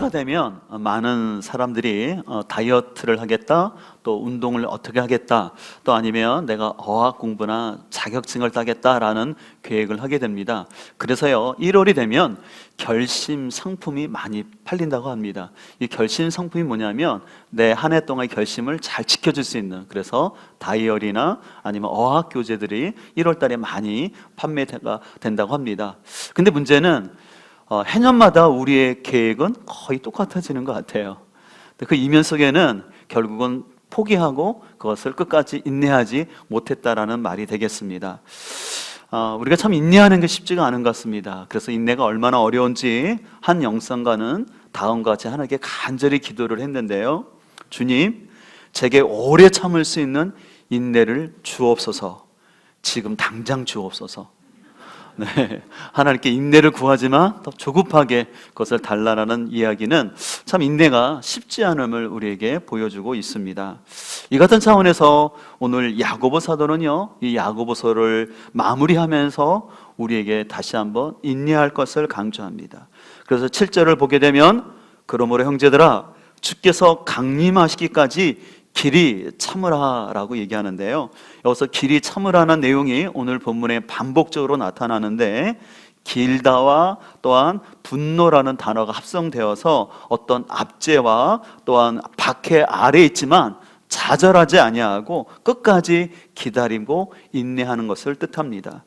새해가 되면 많은 사람들이 다이어트를 하겠다, 또 운동을 어떻게 하겠다, 또 아니면 내가 어학 공부나 자격증을 따겠다라는 계획을 하게 됩니다. 그래서요, 1월이 되면 결심 상품이 많이 팔린다고 합니다. 이 결심 상품이 뭐냐면 내 한 해 동안의 결심을 잘 지켜줄 수 있는, 그래서 다이어리나 아니면 어학 교재들이 1월 달에 많이 판매가 된다고 합니다. 근데 문제는 해년마다 우리의 계획은 거의 똑같아지는 것 같아요. 그 이면 속에는 결국은 포기하고 그것을 끝까지 인내하지 못했다라는 말이 되겠습니다. 우리가 참 인내하는 게 쉽지가 않은 것 같습니다. 그래서 인내가 얼마나 어려운지 한 영성가는 다음과 같이 하나님께 간절히 기도를 했는데요. 주님, 제게 오래 참을 수 있는 인내를 주옵소서. 지금 당장 주옵소서. 네, 하나님께 인내를 구하지만 더 조급하게 그것을 달라라는 이야기는 참 인내가 쉽지 않음을 우리에게 보여주고 있습니다. 이 같은 차원에서 오늘 야고보 사도는요, 이 야고보서를 마무리하면서 우리에게 다시 한번 인내할 것을 강조합니다. 그래서 7절을 보게 되면 그러므로 형제들아 주께서 강림하시기까지 길이 참으라라고 얘기하는데요. 여기서 길이 참으라는 내용이 오늘 본문에 반복적으로 나타나는데, 길다와 또한 분노라는 단어가 합성되어서 어떤 압제와 또한 박해 아래에 있지만 좌절하지 아니하고 끝까지 기다리고 인내하는 것을 뜻합니다.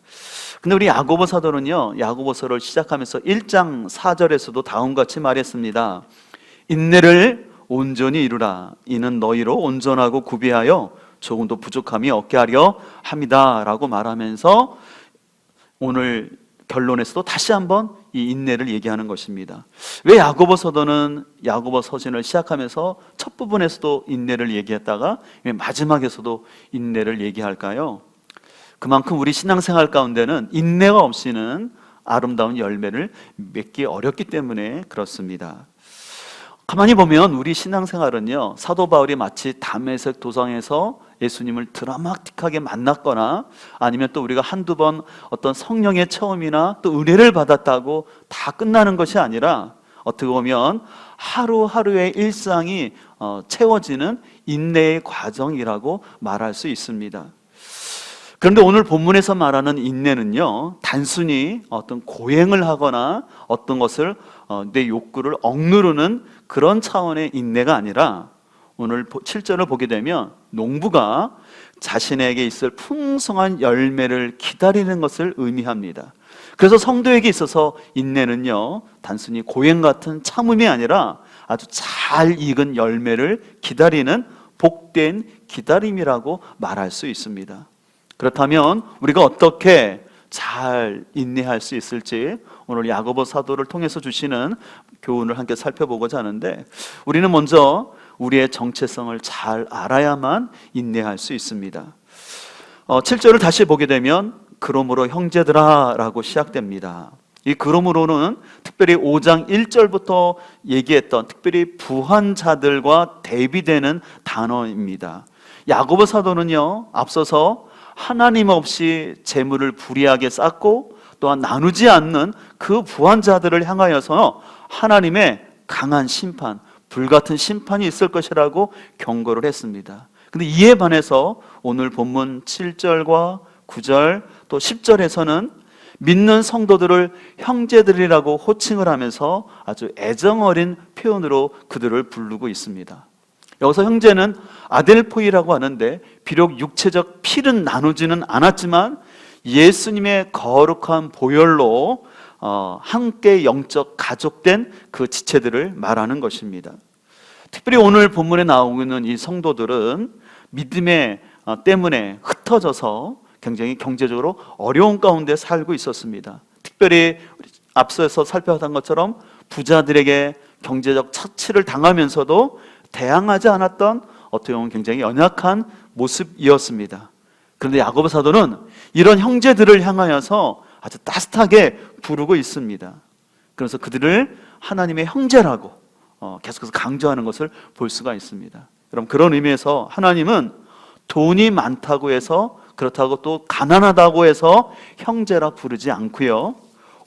근데 우리 야고보 사도는요, 야고보서를 시작하면서 1장 4절에서도 다음과 같이 말했습니다. 인내를 온전히 이루라. 이는 너희로 온전하고 구비하여 조금도 부족함이 없게 하려 합니다 라고 말하면서 오늘 결론에서도 다시 한번 이 인내를 얘기하는 것입니다. 왜 야고보 서도는 야고보 서신을 시작하면서 첫 부분에서도 인내를 얘기했다가 왜 마지막에서도 인내를 얘기할까요? 그만큼 우리 신앙생활 가운데는 인내가 없이는 아름다운 열매를 맺기 어렵기 때문에 그렇습니다. 가만히 보면 우리 신앙생활은요, 사도 바울이 마치 다메섹 도상에서 예수님을 드라마틱하게 만났거나 아니면 또 우리가 한두 번 어떤 성령의 체험이나 또 은혜를 받았다고 다 끝나는 것이 아니라 어떻게 보면 하루하루의 일상이 채워지는 인내의 과정이라고 말할 수 있습니다. 그런데 오늘 본문에서 말하는 인내는요, 단순히 어떤 고행을 하거나 어떤 것을 내 욕구를 억누르는 그런 차원의 인내가 아니라 오늘 7절을 보게 되면 농부가 자신에게 있을 풍성한 열매를 기다리는 것을 의미합니다. 그래서 성도에게 있어서 인내는요, 단순히 고행 같은 참음이 아니라 아주 잘 익은 열매를 기다리는 복된 기다림이라고 말할 수 있습니다. 그렇다면 우리가 어떻게 잘 인내할 수 있을지 오늘 야고보 사도를 통해서 주시는 교훈을 함께 살펴보고자 하는데, 우리는 먼저 우리의 정체성을 잘 알아야만 인내할 수 있습니다. 7절을 다시 보게 되면 그러므로 형제들아 라고 시작됩니다. 이 그러므로는 특별히 5장 1절부터 얘기했던 특별히 부한자들과 대비되는 단어입니다. 야고보 사도는요, 앞서서 하나님 없이 재물을 불의하게 쌓고 또한 나누지 않는 그 부한자들을 향하여서 하나님의 강한 심판, 불같은 심판이 있을 것이라고 경고를 했습니다. 근데 이에 반해서 오늘 본문 7절과 9절 또 10절에서는 믿는 성도들을 형제들이라고 호칭을 하면서 아주 애정어린 표현으로 그들을 부르고 있습니다. 여기서 형제는 아델포이라고 하는데, 비록 육체적 피는 나누지는 않았지만 예수님의 거룩한 보혈로 함께 영적 가족된 그 지체들을 말하는 것입니다. 특별히 오늘 본문에 나오고 있는 이 성도들은 믿음의 때문에 흩어져서 굉장히 경제적으로 어려운 가운데 살고 있었습니다. 특별히 앞서서 살펴봤던 것처럼 부자들에게 경제적 착취를 당하면서도 대항하지 않았던 어떻게 보면 굉장히 연약한 모습이었습니다. 그런데 야고보 사도는 이런 형제들을 향하여서 아주 따뜻하게 부르고 있습니다. 그래서 그들을 하나님의 형제라고 계속해서 강조하는 것을 볼 수가 있습니다. 여러분, 그런 의미에서 하나님은 돈이 많다고 해서, 그렇다고 또 가난하다고 해서 형제라 부르지 않고요,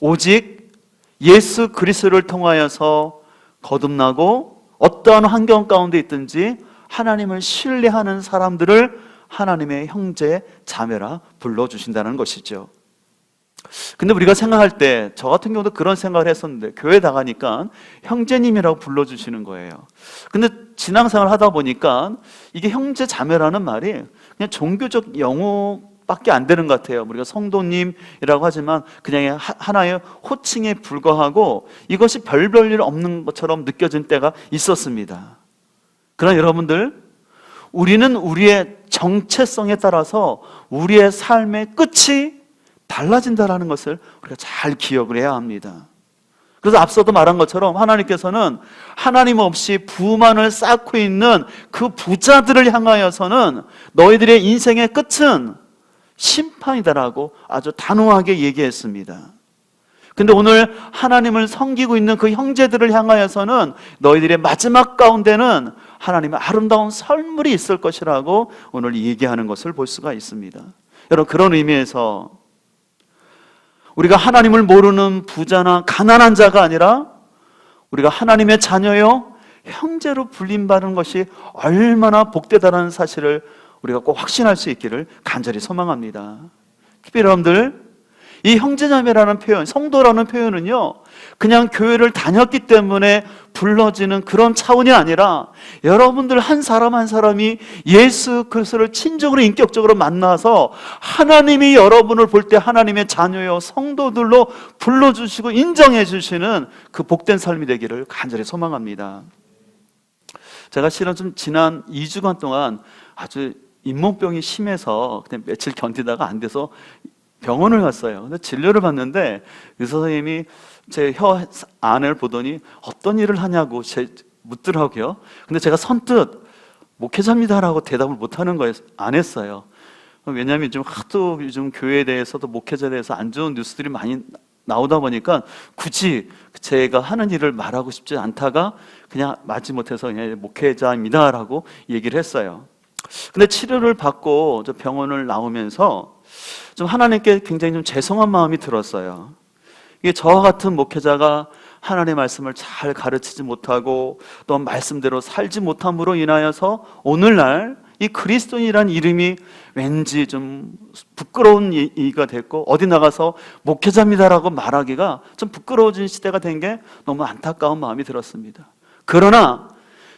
오직 예수 그리스도를 통하여서 거듭나고 어떠한 환경 가운데 있든지 하나님을 신뢰하는 사람들을 하나님의 형제, 자매라 불러주신다는 것이죠. 근데 우리가 생각할 때, 저 같은 경우도 그런 생각을 했었는데, 교회 나가니까 형제님이라고 불러주시는 거예요. 근데 신앙생활 하다 보니까 이게 형제, 자매라는 말이 그냥 종교적 영어밖에 안 되는 것 같아요. 우리가 성도님이라고 하지만 그냥 하나의 호칭에 불과하고 이것이 별일 없는 것처럼 느껴진 때가 있었습니다. 그러나 여러분들, 우리는 우리의 정체성에 따라서 우리의 삶의 끝이 달라진다는 것을 우리가 잘 기억을 해야 합니다. 그래서 앞서도 말한 것처럼 하나님께서는 하나님 없이 부만을 쌓고 있는 그 부자들을 향하여서는 너희들의 인생의 끝은 심판이다라고 아주 단호하게 얘기했습니다. 근데 오늘 하나님을 섬기고 있는 그 형제들을 향하여서는 너희들의 마지막 가운데는 하나님의 아름다운 선물이 있을 것이라고 오늘 얘기하는 것을 볼 수가 있습니다. 여러분, 그런 의미에서 우리가 하나님을 모르는 부자나 가난한 자가 아니라 우리가 하나님의 자녀요 형제로 불림받는 것이 얼마나 복되다는 사실을 우리가 꼭 확신할 수 있기를 간절히 소망합니다. 특별히 여러분들, 이 형제자매라는 표현, 성도라는 표현은요 그냥 교회를 다녔기 때문에 불러지는 그런 차원이 아니라 여러분들 한 사람 한 사람이 예수 그리스도를 친적으로 인격적으로 만나서 하나님이 여러분을 볼 때 하나님의 자녀요 성도들로 불러주시고 인정해 주시는 그 복된 삶이 되기를 간절히 소망합니다. 제가 실은 좀 지난 2주간 동안 아주 잇몸병이 심해서 그냥 며칠 견디다가 안 돼서 병원을 갔어요. 근데 진료를 받는데 의사 선생님이 제 혀 안을 보더니 어떤 일을 하냐고 묻더라고요. 근데 제가 선뜻 목회자입니다라고 대답을 못하는 거예요. 안 했어요. 왜냐하면 요즘 교회에 대해서도 목회자에 대해서 안 좋은 뉴스들이 많이 나오다 보니까 굳이 제가 하는 일을 말하고 싶지 않다가 그냥 마지못해서 그냥 목회자입니다라고 얘기를 했어요. 근데 치료를 받고 저 병원을 나오면서 좀 하나님께 굉장히 좀 죄송한 마음이 들었어요. 이게 저와 같은 목회자가 하나님의 말씀을 잘 가르치지 못하고 또 말씀대로 살지 못함으로 인하여서 오늘날 이 그리스도인이라는 이름이 왠지 좀 부끄러운 얘기가 됐고 어디 나가서 목회자입니다라고 말하기가 좀 부끄러워진 시대가 된 게 너무 안타까운 마음이 들었습니다. 그러나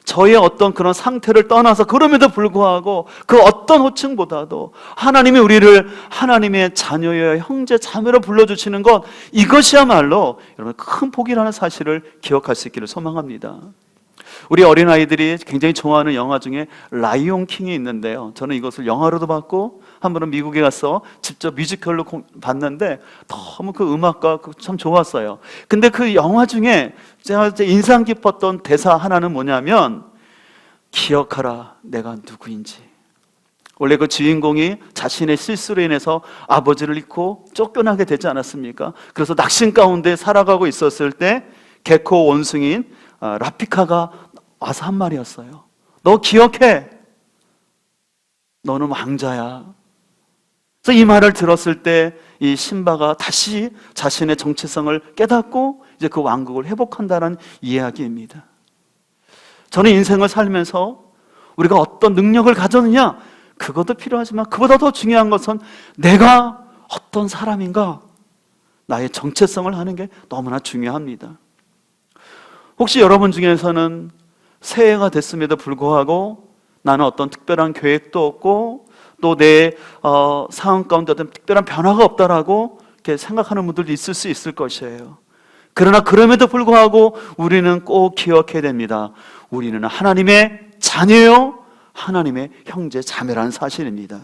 저의 어떤 그런 상태를 떠나서 그럼에도 불구하고 그 어떤 호칭보다도 하나님이 우리를 하나님의 자녀여 형제 자매로 불러주시는 것, 이것이야말로 여러분 큰 복이라는 사실을 기억할 수 있기를 소망합니다. 우리 어린아이들이 굉장히 좋아하는 영화 중에 라이온 킹이 있는데요, 저는 이것을 영화로도 봤고 한 번은 미국에 가서 직접 뮤지컬로 봤는데 너무 그 음악과 참 좋았어요. 근데 그 영화 중에 제가 인상 깊었던 대사 하나는 뭐냐면, 기억하라 내가 누구인지. 원래 그 주인공이 자신의 실수로 인해서 아버지를 잃고 쫓겨나게 되지 않았습니까? 그래서 낙심 가운데 살아가고 있었을 때 개코 원숭이인 라피카가 와서 한 말이었어요. 너 기억해. 너는 왕자야. 그래서 이 말을 들었을 때 이 신바가 다시 자신의 정체성을 깨닫고 이제 그 왕국을 회복한다는 이야기입니다. 저는 인생을 살면서 우리가 어떤 능력을 가졌느냐, 그것도 필요하지만 그보다 더 중요한 것은 내가 어떤 사람인가, 나의 정체성을 하는 게 너무나 중요합니다. 혹시 여러분 중에서는 새해가 됐음에도 불구하고 나는 어떤 특별한 계획도 없고 또 내 상황 가운데 어떤 특별한 변화가 없다라고 이렇게 생각하는 분들도 있을 수 있을 것이에요. 그러나 그럼에도 불구하고 우리는 꼭 기억해야 됩니다. 우리는 하나님의 자녀요 하나님의 형제 자매라는 사실입니다.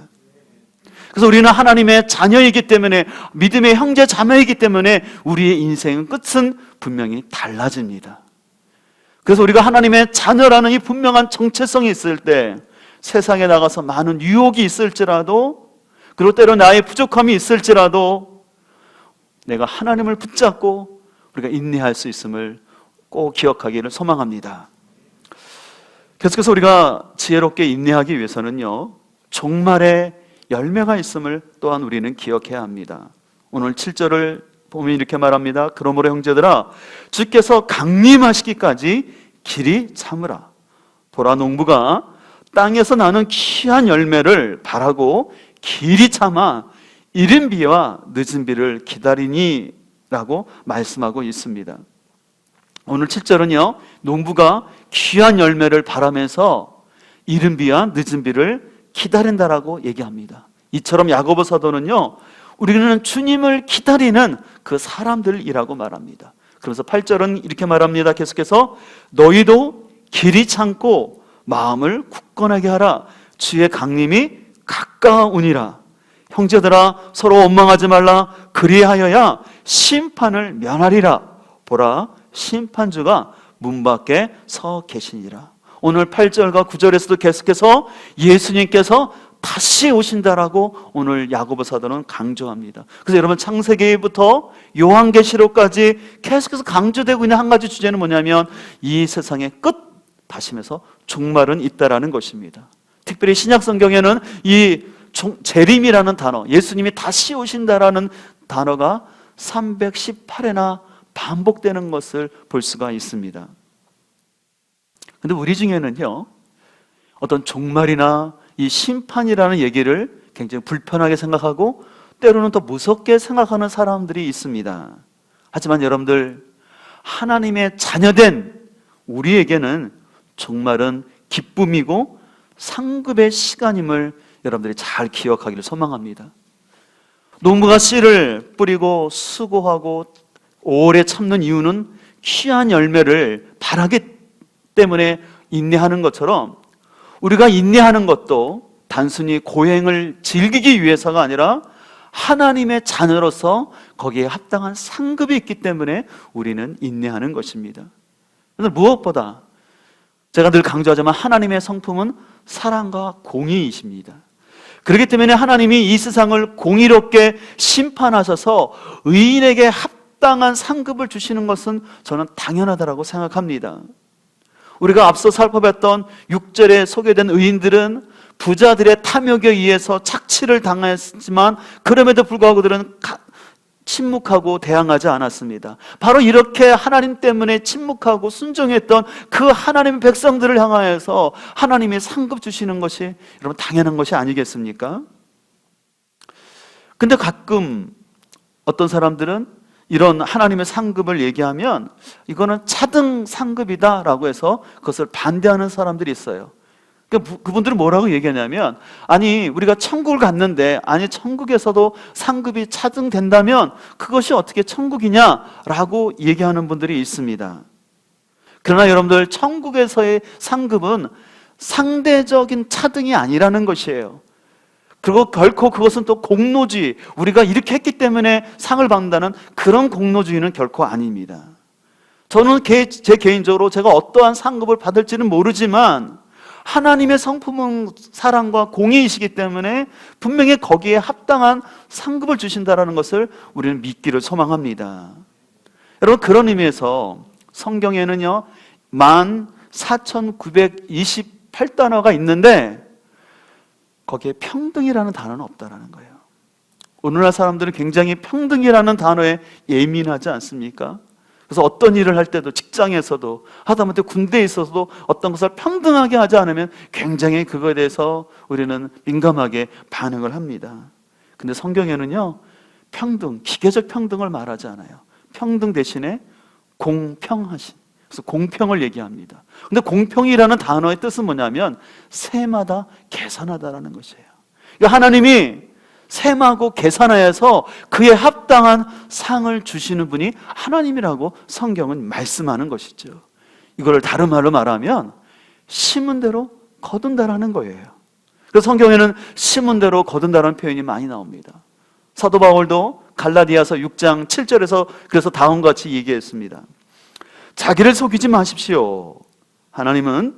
그래서 우리는 하나님의 자녀이기 때문에, 믿음의 형제 자매이기 때문에 우리의 인생의 끝은 분명히 달라집니다. 그래서 우리가 하나님의 자녀라는 이 분명한 정체성이 있을 때 세상에 나가서 많은 유혹이 있을지라도, 그리고 때로 나의 부족함이 있을지라도 내가 하나님을 붙잡고 우리가 인내할 수 있음을 꼭 기억하기를 소망합니다. 계속해서 우리가 지혜롭게 인내하기 위해서는요, 종말의 열매가 있음을 또한 우리는 기억해야 합니다. 오늘 7절을 보면 이렇게 말합니다. 그러므로 형제들아, 주께서 강림하시기까지 길이 참으라. 보라, 농부가 땅에서 나는 귀한 열매를 바라고 길이 참아 이른 비와 늦은 비를 기다리니 라고 말씀하고 있습니다. 오늘 7절은요, 농부가 귀한 열매를 바라면서 이른 비와 늦은 비를 기다린다라고 얘기합니다. 이처럼 야고보 사도는요, 우리는 주님을 기다리는 그 사람들이라고 말합니다. 그래서 8절은 이렇게 말합니다. 계속해서 너희도 길이 참고 마음을 굳건하게 하라. 주의 강림이 가까우니라. 형제들아, 서로 원망하지 말라. 그리하여야 심판을 면하리라. 보라, 심판주가 문 밖에 서 계시니라. 오늘 8절과 9절에서도 계속해서 예수님께서 다시 오신다라고 오늘 야고보 사도는 강조합니다. 그래서 여러분, 창세기부터 요한계시록까지 계속해서 강조되고 있는 한 가지 주제는 뭐냐면 이 세상의 끝, 다시면서 종말은 있다라는 것입니다. 특별히 신약 성경에는 이 재림이라는 단어, 예수님이 다시 오신다라는 단어가 318회나 반복되는 것을 볼 수가 있습니다. 근데 우리 중에는요, 어떤 종말이나 이 심판이라는 얘기를 굉장히 불편하게 생각하고 때로는 더 무섭게 생각하는 사람들이 있습니다. 하지만 여러분들, 하나님의 자녀된 우리에게는 종말은 기쁨이고 상급의 시간임을 여러분들이 잘 기억하기를 소망합니다. 농부가 씨를 뿌리고 수고하고 오래 참는 이유는 귀한 열매를 바라기 때문에 인내하는 것처럼 우리가 인내하는 것도 단순히 고행을 즐기기 위해서가 아니라 하나님의 자녀로서 거기에 합당한 상급이 있기 때문에 우리는 인내하는 것입니다. 그래서 무엇보다 제가 늘 강조하지만 하나님의 성품은 사랑과 공의이십니다. 그렇기 때문에 하나님이 이 세상을 공의롭게 심판하셔서 의인에게 합당한 상급을 주시는 것은 저는 당연하다고 생각합니다. 우리가 앞서 살펴봤던 6절에 소개된 의인들은 부자들의 탐욕에 의해서 착취를 당했지만 그럼에도 불구하고 그들은 침묵하고 대항하지 않았습니다. 바로 이렇게 하나님 때문에 침묵하고 순종했던 그 하나님의 백성들을 향하여서 하나님이 상급 주시는 것이 여러분 당연한 것이 아니겠습니까? 근데 가끔 어떤 사람들은 이런 하나님의 상급을 얘기하면 이거는 차등 상급이다라고 해서 그것을 반대하는 사람들이 있어요. 그분들은 뭐라고 얘기하냐면, 아니 우리가 천국을 갔는데 아니 천국에서도 상급이 차등된다면 그것이 어떻게 천국이냐라고 얘기하는 분들이 있습니다. 그러나 여러분들, 천국에서의 상급은 상대적인 차등이 아니라는 것이에요. 그리고 결코 그것은 또 공로주의, 우리가 이렇게 했기 때문에 상을 받는다는 그런 공로주의는 결코 아닙니다. 저는 제 개인적으로 제가 어떠한 상급을 받을지는 모르지만 하나님의 성품은 사랑과 공의이시기 때문에 분명히 거기에 합당한 상급을 주신다는 것을 우리는 믿기를 소망합니다. 여러분, 그런 의미에서 성경에는요 14,928단어가 있는데 거기에 평등이라는 단어는 없다라는 거예요. 오늘날 사람들은 굉장히 평등이라는 단어에 예민하지 않습니까? 그래서 어떤 일을 할 때도, 직장에서도, 하다못해 군대에 있어서도 어떤 것을 평등하게 하지 않으면 굉장히 그거에 대해서 우리는 민감하게 반응을 합니다. 근데 성경에는요 평등, 기계적 평등을 말하지 않아요. 평등 대신에 공평하신, 그래서 공평을 얘기합니다. 근데 공평이라는 단어의 뜻은 뭐냐면 셈하다, 계산하다라는 것이에요. 그러니까 하나님이 셈하고 계산하여서 그에 합당한 상을 주시는 분이 하나님이라고 성경은 말씀하는 것이죠. 이걸 다른 말로 말하면 심은 대로 거둔다라는 거예요. 그래서 성경에는 심은 대로 거둔다라는 표현이 많이 나옵니다. 사도 바울도 갈라디아서 6장 7절에서 그래서 다음과 같이 얘기했습니다. 자기를 속이지 마십시오. 하나님은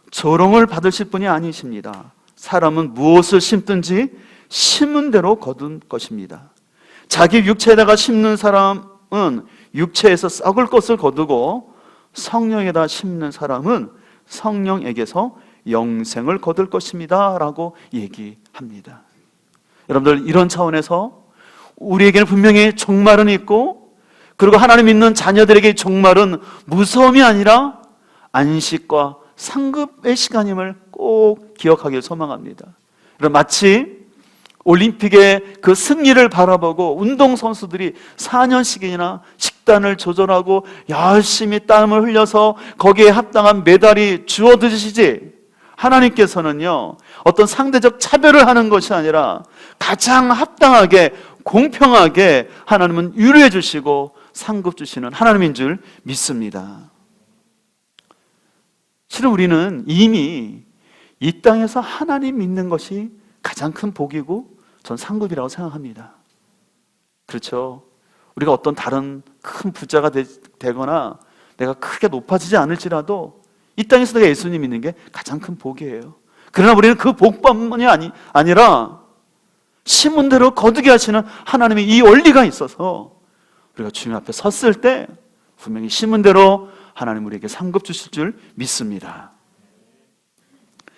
조롱을 받으실 분이 아니십니다. 사람은 무엇을 심든지 심은 대로 거둔 것입니다. 자기 육체에다가 심는 사람은 육체에서 썩을 것을 거두고 성령에다 심는 사람은 성령에게서 영생을 거둘 것입니다 라고 얘기합니다. 여러분들, 이런 차원에서 우리에게는 분명히 종말은 있고, 그리고 하나님 믿는 자녀들에게 종말은 무서움이 아니라 안식과 상급의 시간임을 꼭 기억하길 소망합니다. 그럼 마치 올림픽의 그 승리를 바라보고 운동선수들이 4년씩이나 식단을 조절하고 열심히 땀을 흘려서 거기에 합당한 메달이 주어지시지, 하나님께서는요 어떤 상대적 차별을 하는 것이 아니라 가장 합당하게 공평하게 하나님은 유료해 주시고 상급 주시는 하나님인 줄 믿습니다. 실은 우리는 이미 이 땅에서 하나님 믿는 것이 가장 큰 복이고 전 상급이라고 생각합니다. 그렇죠? 우리가 어떤 다른 큰 부자가 되거나 내가 크게 높아지지 않을지라도 이 땅에서 내가 예수님 믿는 게 가장 큰 복이에요. 그러나 우리는 그 복뿐만이 아니라 심은 대로 거두게 하시는 하나님의 이 원리가 있어서 우리가 주님 앞에 섰을 때 분명히 심은 대로 하나님 우리에게 상급 주실 줄 믿습니다.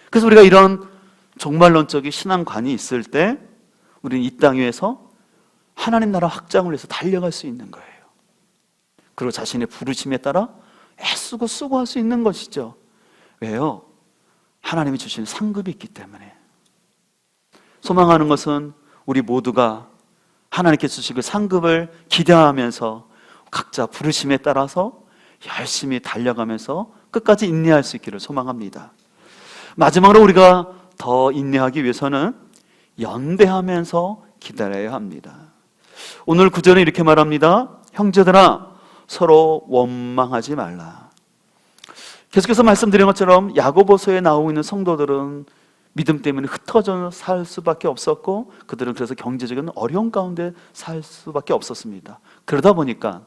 그래서 우리가 이런 종말론적인 신앙관이 있을 때 우리는 이 땅 위에서 하나님 나라 확장을 위해서 달려갈 수 있는 거예요. 그리고 자신의 부르심에 따라 애쓰고 수고할 수 있는 것이죠. 왜요? 하나님이 주신 상급이 있기 때문에. 소망하는 것은 우리 모두가 하나님께 주신 그 상급을 기대하면서 각자 부르심에 따라서 열심히 달려가면서 끝까지 인내할 수 있기를 소망합니다. 마지막으로 우리가 더 인내하기 위해서는 연대하면서 기다려야 합니다. 오늘 구절은 이렇게 말합니다. 형제들아 서로 원망하지 말라. 계속해서 말씀드린 것처럼 야고보서에 나오고 있는 성도들은 믿음 때문에 흩어져 살 수밖에 없었고 그들은 그래서 경제적인 어려운 가운데 살 수밖에 없었습니다. 그러다 보니까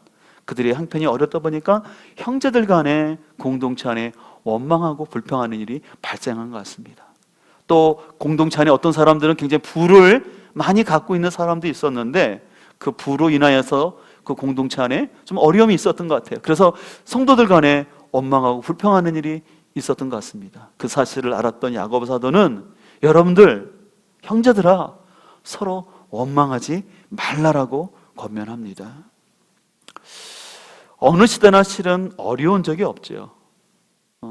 그들의 형편이 어렵다 보니까 형제들 간에 공동체 안에 원망하고 불평하는 일이 발생한 것 같습니다. 또 공동체 안에 어떤 사람들은 굉장히 부를 많이 갖고 있는 사람도 있었는데 그 부로 인하여서 그 공동체 안에 좀 어려움이 있었던 것 같아요. 그래서 성도들 간에 원망하고 불평하는 일이 있었던 것 같습니다. 그 사실을 알았던 야고보 사도는 여러분들 형제들아 서로 원망하지 말라라고 권면합니다. 어느 시대나 실은 어려운 적이 없죠.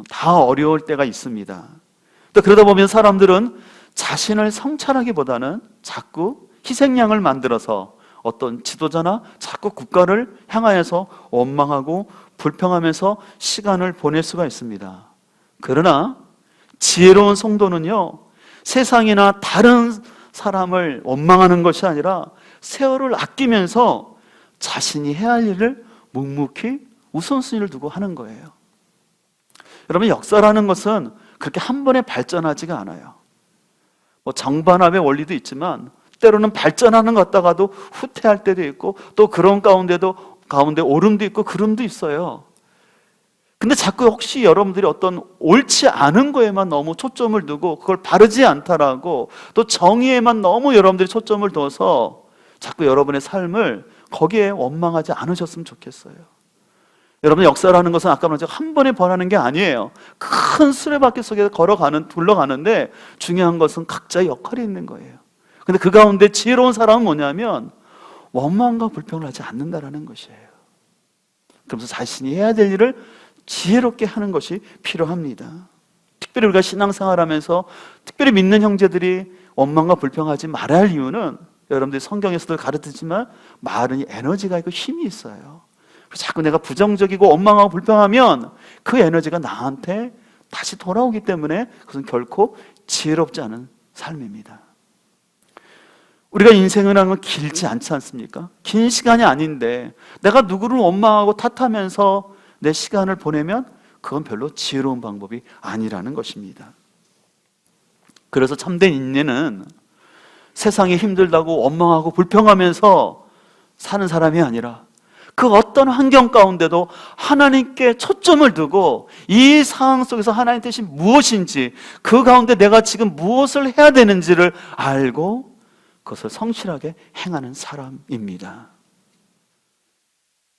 다 어려울 때가 있습니다. 또 그러다 보면 사람들은 자신을 성찰하기보다는 자꾸 희생양을 만들어서 어떤 지도자나 자꾸 국가를 향하여서 원망하고 불평하면서 시간을 보낼 수가 있습니다. 그러나 지혜로운 성도는요 세상이나 다른 사람을 원망하는 것이 아니라 세월을 아끼면서 자신이 해야 할 일을 묵묵히 우선순위를 두고 하는 거예요. 여러분 역사라는 것은 그렇게 한 번에 발전하지가 않아요. 정반합의 원리도 있지만 때로는 발전하는 것 같다가도 후퇴할 때도 있고 또 그런 가운데 오름도 있고 그름도 있어요. 근데 자꾸 혹시 여러분들이 어떤 옳지 않은 거에만 너무 초점을 두고 그걸 바르지 않다라고 또 정의에만 너무 여러분들이 초점을 둬서 자꾸 여러분의 삶을 거기에 원망하지 않으셨으면 좋겠어요. 여러분 역사라는 것은 아까 말한 한 번에 번하는 게 아니에요. 큰 수레바퀴 속에 굴러가는데 중요한 것은 각자의 역할이 있는 거예요. 근데 그 가운데 지혜로운 사람은 뭐냐면 원망과 불평을 하지 않는다라는 것이에요. 그러면서 자신이 해야 될 일을 지혜롭게 하는 것이 필요합니다. 특별히 우리가 신앙생활하면서 특별히 믿는 형제들이 원망과 불평하지 말아야 할 이유는 여러분들이 성경에서도 가르치지만 말은 에너지가 있고 힘이 있어요. 그래서 자꾸 내가 부정적이고 원망하고 불평하면 그 에너지가 나한테 다시 돌아오기 때문에 그것은 결코 지혜롭지 않은 삶입니다. 우리가 인생을 하는 건 길지 않지 않습니까? 긴 시간이 아닌데 내가 누구를 원망하고 탓하면서 내 시간을 보내면 그건 별로 지혜로운 방법이 아니라는 것입니다. 그래서 참된 인내는 세상이 힘들다고 원망하고 불평하면서 사는 사람이 아니라 그 어떤 환경 가운데도 하나님께 초점을 두고 이 상황 속에서 하나님 뜻이 무엇인지 그 가운데 내가 지금 무엇을 해야 되는지를 알고 그것을 성실하게 행하는 사람입니다.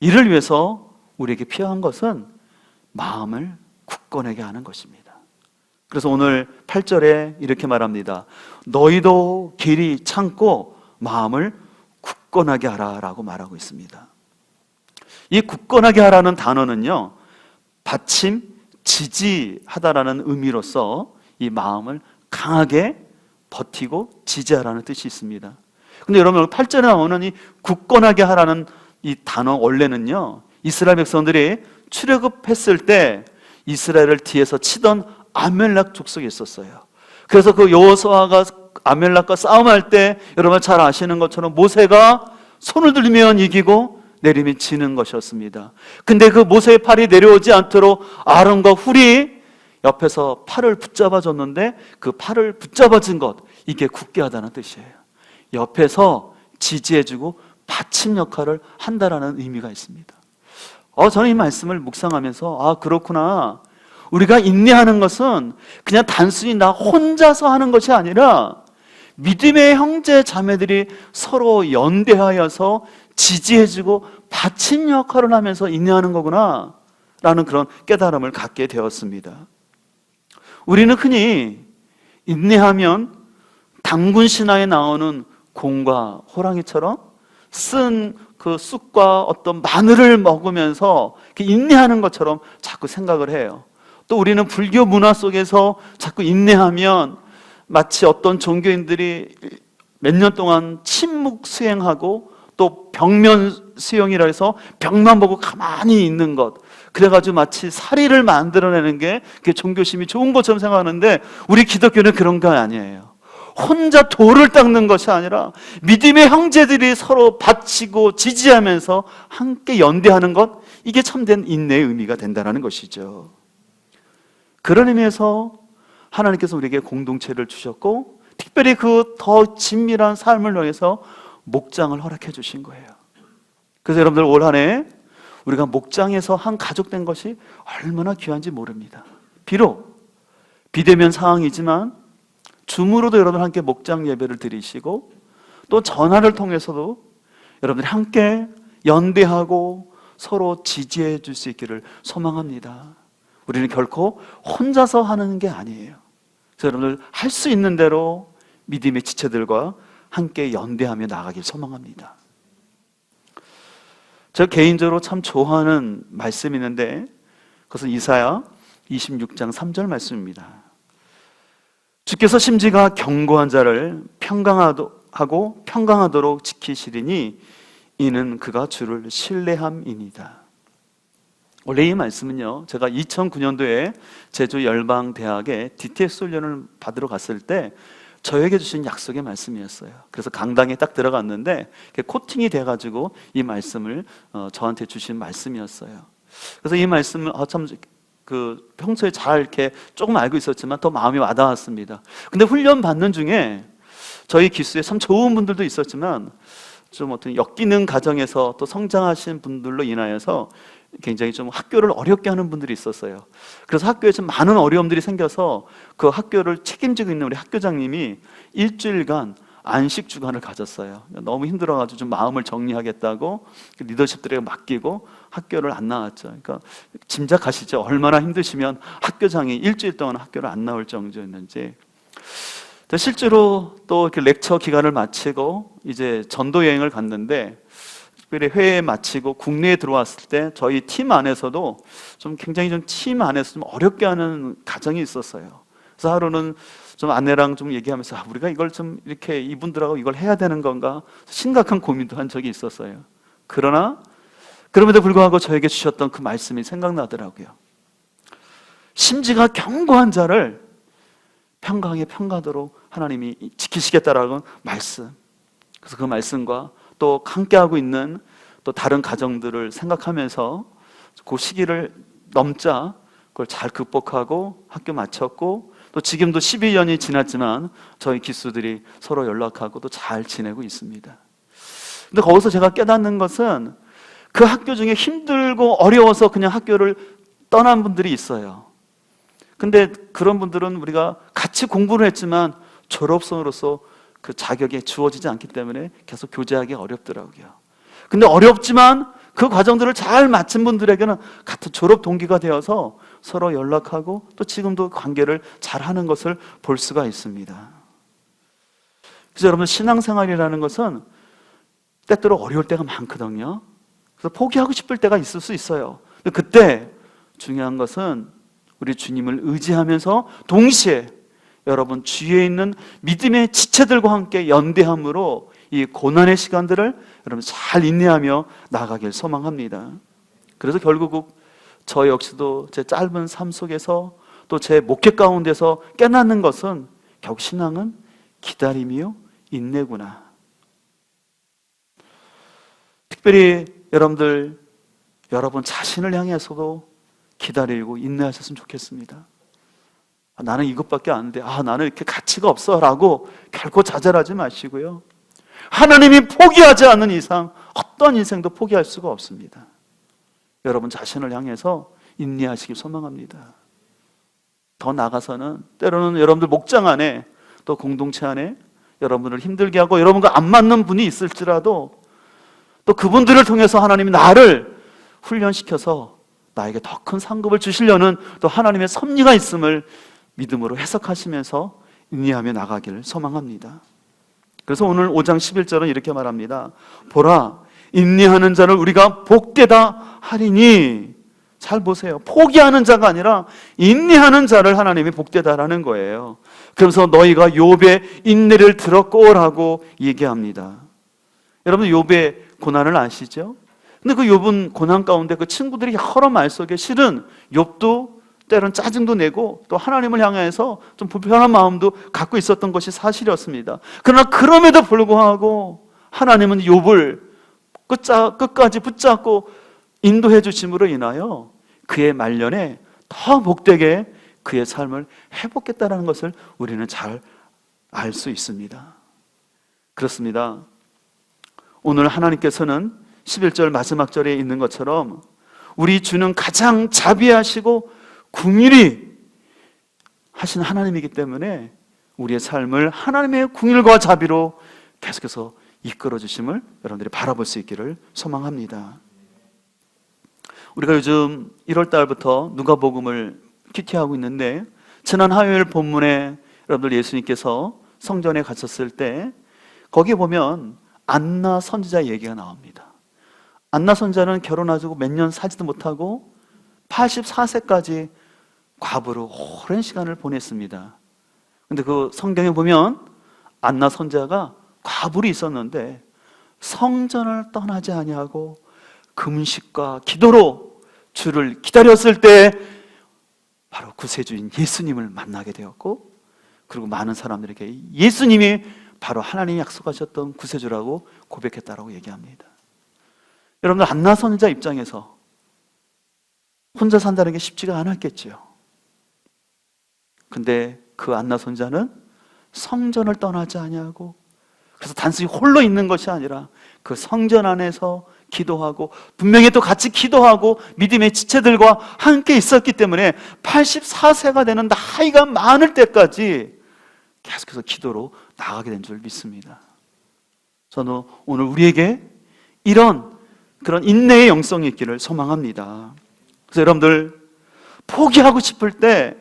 이를 위해서 우리에게 필요한 것은 마음을 굳건하게 하는 것입니다. 그래서 오늘 8절에 이렇게 말합니다. 너희도 길이 참고 마음을 굳건하게 하라라고 말하고 있습니다. 이 굳건하게 하라는 단어는요 받침 지지하다라는 의미로서 이 마음을 강하게 버티고 지지하라는 뜻이 있습니다. 근데 여러분 8절에 나오는 이 굳건하게 하라는 이 단어 원래는요, 이스라엘 백성들이 출애굽했을 때 이스라엘을 뒤에서 치던 아멜렉 족속이 있었어요. 그래서 그 여호수아가 아멜렉과 싸움할 때 여러분 잘 아시는 것처럼 모세가 손을 들면 이기고 내리면 지는 것이었습니다. 근데 그 모세의 팔이 내려오지 않도록 아론과 훌이 옆에서 팔을 붙잡아 줬는데 그 팔을 붙잡아 준 것, 이게 굳게 하다는 뜻이에요. 옆에서 지지해주고 받침 역할을 한다라는 의미가 있습니다. 저는 이 말씀을 묵상하면서 그렇구나, 우리가 인내하는 것은 그냥 단순히 나 혼자서 하는 것이 아니라 믿음의 형제 자매들이 서로 연대하여서 지지해주고 받침 역할을 하면서 인내하는 거구나 라는 그런 깨달음을 갖게 되었습니다. 우리는 흔히 인내하면 당군 신화에 나오는 곰과 호랑이처럼 쓴 그 쑥과 어떤 마늘을 먹으면서 인내하는 것처럼 자꾸 생각을 해요. 또 우리는 불교 문화 속에서 자꾸 인내하면 마치 어떤 종교인들이 몇 년 동안 침묵 수행하고 또 벽면 수용이라 해서 벽만 보고 가만히 있는 것, 그래가지고 마치 사리를 만들어내는 게 종교심이 좋은 것처럼 생각하는데, 우리 기독교는 그런 거 아니에요. 혼자 돌을 닦는 것이 아니라 믿음의 형제들이 서로 바치고 지지하면서 함께 연대하는 것, 이게 참된 인내의 의미가 된다는 것이죠. 그런 의미에서 하나님께서 우리에게 공동체를 주셨고, 특별히 그 더 진밀한 삶을 위해서 목장을 허락해 주신 거예요. 그래서 여러분들 올 한 해 우리가 목장에서 한 가족 된 것이 얼마나 귀한지 모릅니다. 비록 비대면 상황이지만 줌으로도 여러분 함께 목장 예배를 드리시고, 또 전화를 통해서도 여러분들이 함께 연대하고 서로 지지해 줄 수 있기를 소망합니다. 우리는 결코 혼자서 하는 게 아니에요. 그래서 여러분들 할 수 있는 대로 믿음의 지체들과 함께 연대하며 나가길 소망합니다. 저 개인적으로 참 좋아하는 말씀이 있는데, 그것은 이사야 26장 3절 말씀입니다. 주께서 심지가 견고한 자를 평강하고 평강하도록 지키시리니 이는 그가 주를 신뢰함이니이다. 원래 이 말씀은요, 제가 2009년도에 제주 열방대학에 DTS 훈련을 받으러 갔을 때 저에게 주신 약속의 말씀이었어요. 그래서 강당에 딱 들어갔는데 코팅이 돼가지고 이 말씀을 저한테 주신 말씀이었어요. 그래서 이 말씀을 참 평소에 잘 이렇게 조금 알고 있었지만 더 마음이 와닿았습니다. 근데 훈련 받는 중에 저희 기수에 참 좋은 분들도 있었지만 좀 어떤 엮이는 가정에서 또 성장하신 분들로 인하여서 굉장히 좀 학교를 어렵게 하는 분들이 있었어요. 그래서 학교에 좀 많은 어려움들이 생겨서 그 학교를 책임지고 있는 우리 학교장님이 일주일간 안식 주간을 가졌어요. 너무 힘들어가지고 좀 마음을 정리하겠다고 리더십들에게 맡기고 학교를 안 나왔죠. 그러니까 짐작하시죠? 얼마나 힘드시면 학교장이 일주일 동안 학교를 안 나올 정도였는지. 실제로 또 이렇게 렉처 기간을 마치고 이제 전도 여행을 갔는데, 특별히 회에 마치고 국내에 들어왔을 때 저희 팀 안에서도 좀 굉장히 좀 팀 안에서 좀 어렵게 하는 가정이 있었어요. 그래서 하루는 좀 아내랑 좀 얘기하면서 우리가 이걸 좀 이렇게 이분들하고 이걸 해야 되는 건가 심각한 고민도 한 적이 있었어요. 그럼에도 불구하고 저에게 주셨던 그 말씀이 생각나더라고요. 심지가 견고한 자를 평강하게 평가하도록 하나님이 지키시겠다라는 말씀. 그래서 그 말씀과 또 함께하고 있는 또 다른 가정들을 생각하면서 그 시기를 넘자 그걸 잘 극복하고 학교 마쳤고, 또 지금도 12년이 지났지만 저희 기수들이 서로 연락하고 또 잘 지내고 있습니다. 근데 거기서 제가 깨닫는 것은 그 학교 중에 힘들고 어려워서 그냥 학교를 떠난 분들이 있어요. 근데 그런 분들은 우리가 같이 공부를 했지만 졸업생으로서 그 자격이 주어지지 않기 때문에 계속 교제하기 어렵더라고요. 근데 어렵지만 그 과정들을 잘 마친 분들에게는 같은 졸업 동기가 되어서 서로 연락하고 또 지금도 관계를 잘하는 것을 볼 수가 있습니다. 그래서 여러분, 신앙생활이라는 것은 때때로 어려울 때가 많거든요. 그래서 포기하고 싶을 때가 있을 수 있어요. 근데 그때 중요한 것은 우리 주님을 의지하면서 동시에 여러분 주위에 있는 믿음의 지체들과 함께 연대함으로 이 고난의 시간들을 여러분 잘 인내하며 나아가길 소망합니다. 그래서 결국 저 역시도 제 짧은 삶 속에서 또 제 목회 가운데서 깨닫는 것은 결국 신앙은 기다림이요 인내구나. 특별히 여러분들 여러분 자신을 향해서도 기다리고 인내하셨으면 좋겠습니다. 나는 이것밖에 안 돼. 나는 이렇게 가치가 없어 라고 결코 좌절하지 마시고요. 하나님이 포기하지 않는 이상 어떤 인생도 포기할 수가 없습니다. 여러분 자신을 향해서 인내하시길 소망합니다. 더 나아가서는 때로는 여러분들 목장 안에 또 공동체 안에 여러분을 힘들게 하고 여러분과 안 맞는 분이 있을지라도 또 그분들을 통해서 하나님이 나를 훈련시켜서 나에게 더 큰 상급을 주시려는 또 하나님의 섭리가 있음을 믿음으로 해석하시면서 인내하며 나가기를 소망합니다. 그래서 오늘 5장 11절은 이렇게 말합니다. 보라, 인내하는 자를 우리가 복되다 하리니. 잘 보세요. 포기하는 자가 아니라 인내하는 자를 하나님이 복되다라는 거예요. 그래서 너희가 욥의 인내를 들었고라고 얘기합니다. 여러분 욥의 고난을 아시죠? 근데 그 욥은 고난 가운데 그 친구들이 여러 말 속에 실은 욥도 때로는 짜증도 내고 또 하나님을 향해서 좀 불편한 마음도 갖고 있었던 것이 사실이었습니다. 그러나 그럼에도 불구하고 하나님은 욥을 끝까지 붙잡고 인도해 주심으로 인하여 그의 말년에 더 복되게 그의 삶을 회복했다는 것을 우리는 잘 알 수 있습니다. 그렇습니다. 오늘 하나님께서는 11절 마지막 절에 있는 것처럼 우리 주는 가장 자비하시고 긍휼히 하신 하나님이기 때문에 우리의 삶을 하나님의 긍휼과 자비로 계속해서 이끌어 주심을 여러분들이 바라볼 수 있기를 소망합니다. 우리가 요즘 1월 달부터 누가복음을 큐티하고 있는데 지난 화요일 본문에 여러분들 예수님께서 성전에 가셨을 때 거기에 보면 안나 선지자 얘기가 나옵니다. 안나 선지자는 결혼하고 몇 년 살지도 못하고 84세까지 과부로 오랜 시간을 보냈습니다. 근데 그 성경에 보면 안나 선지자가 과부로 있었는데 성전을 떠나지 아니하고 금식과 기도로 주를 기다렸을 때 바로 구세주인 예수님을 만나게 되었고, 그리고 많은 사람들에게 예수님이 바로 하나님이 약속하셨던 구세주라고 고백했다라고 얘기합니다. 여러분들 안나 선지자 입장에서 혼자 산다는 게 쉽지가 않았겠지요. 근데 그 안나 선지자는 성전을 떠나지 아니하고, 그래서 단순히 홀로 있는 것이 아니라 그 성전 안에서 기도하고 분명히 또 같이 기도하고 믿음의 지체들과 함께 있었기 때문에 84세가 되는 나이가 많을 때까지 계속해서 기도로 나가게 된 줄 믿습니다. 저는 오늘 우리에게 그런 인내의 영성이 있기를 소망합니다. 그래서 여러분들 포기하고 싶을 때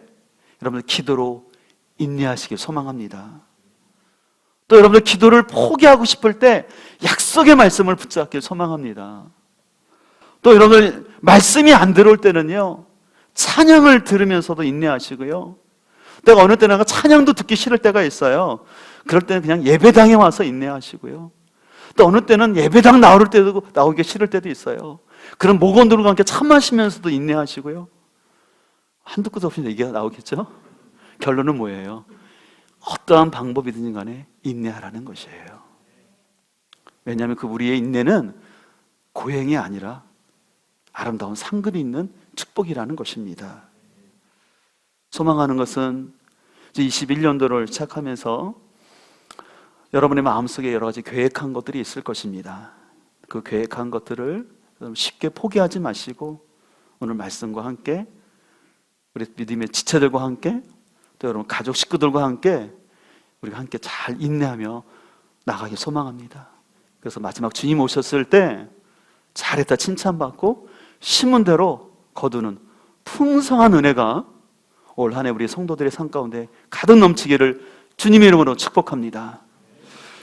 여러분들 기도로 인내하시길 소망합니다. 또 여러분들 기도를 포기하고 싶을 때 약속의 말씀을 붙잡길 소망합니다. 또 여러분들 말씀이 안 들어올 때는요, 찬양을 들으면서도 인내하시고요. 내가 어느 때는 찬양도 듣기 싫을 때가 있어요. 그럴 때는 그냥 예배당에 와서 인내하시고요. 또 어느 때는 예배당 나오기 싫을 때도 있어요. 그런 목원들과 함께 참 마시면서도 인내하시고요. 한두 끝 없이 얘기가 나오겠죠? 결론은 뭐예요? 어떠한 방법이든 간에 인내하라는 것이에요. 왜냐하면 그 우리의 인내는 고행이 아니라 아름다운 상급이 있는 축복이라는 것입니다. 소망하는 것은 이제 21년도를 시작하면서 여러분의 마음속에 여러 가지 계획한 것들이 있을 것입니다. 그 계획한 것들을 쉽게 포기하지 마시고 오늘 말씀과 함께 우리 믿음의 지체들과 함께 또 여러분 가족 식구들과 함께 우리가 함께 잘 인내하며 나가길 소망합니다. 그래서 마지막 주님 오셨을 때 잘했다 칭찬받고 심은 대로 거두는 풍성한 은혜가 올 한 해 우리 성도들의 삶 가운데 가득 넘치기를 주님의 이름으로 축복합니다.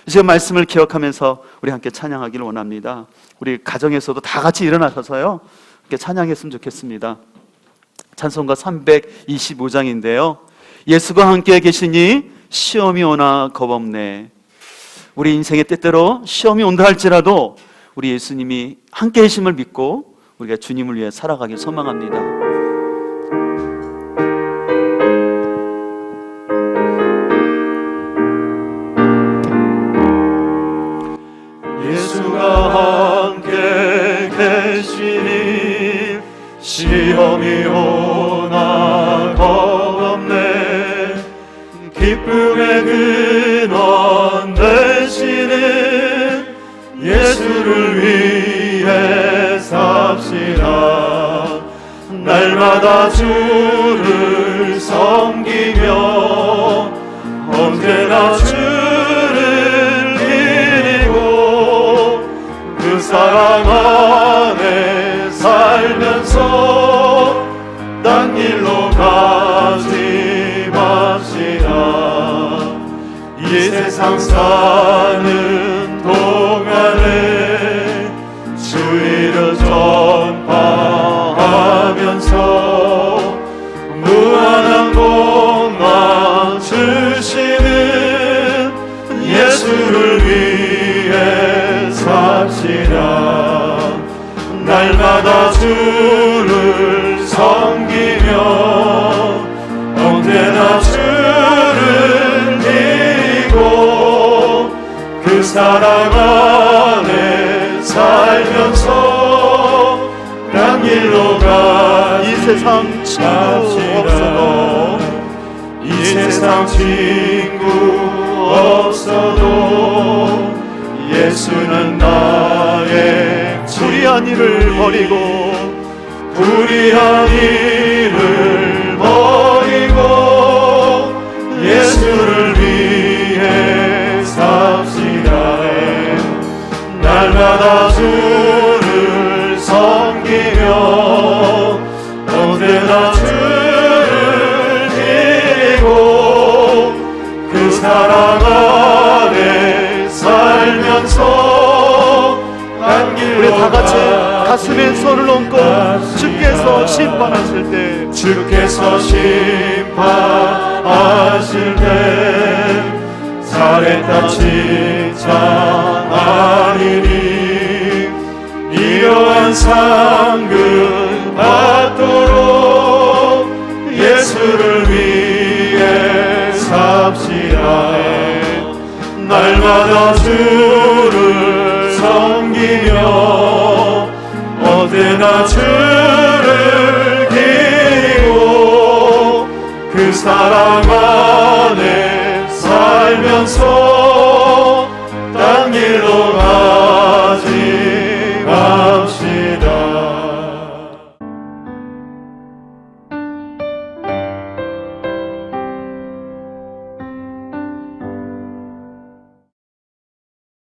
지금 말씀을 기억하면서 우리 함께 찬양하기를 원합니다. 우리 가정에서도 다 같이 일어나셔서요 함께 찬양했으면 좋겠습니다. 찬송가 325장인데요. 예수가 함께 계시니 시험이 오나 겁없네. 우리 인생의 때때로 시험이 온다 할지라도 우리 예수님이 함께 계심을 믿고 우리가 주님을 위해 살아가길 소망합니다. 예수가 함께 계시니 시험이 오나 겁없네. 기쁨의 근원 되시는 예수를 위해 삽시다. 날마다 주를 섬기며 언제나 주를 드리고 그 사랑 안에 살면서 딴 길로 가지 맙시다. 이 세상 사는 동안에 주의를 전파하면서 무한한 복만 주시는 예수를 위해 삽시다. 날마다 주를 섬기며 언제나 주를 드리고 그 사랑 안에 살면서 딴 길로 가 이 세상 친구 없어도 이 세상 친구 없어도 예수는 나의 불의한 일을 버리고 불의한 일을 버리고 예수를 위해 삽시다. 날마다 주를 섬기며 언제나 주를 드리고 그 사랑 안에 살면서 우리 다 같이 가슴에 손을 얹고 주께서 심판하실 때 주께서 심판하실 때 살했다 칭찬하리니 이러한 상급 받도록 예수를 위해 삽시다. 날마다 주를 섬기며 언제나 주를 드리고 그 사랑 안에 살면서 딴 길로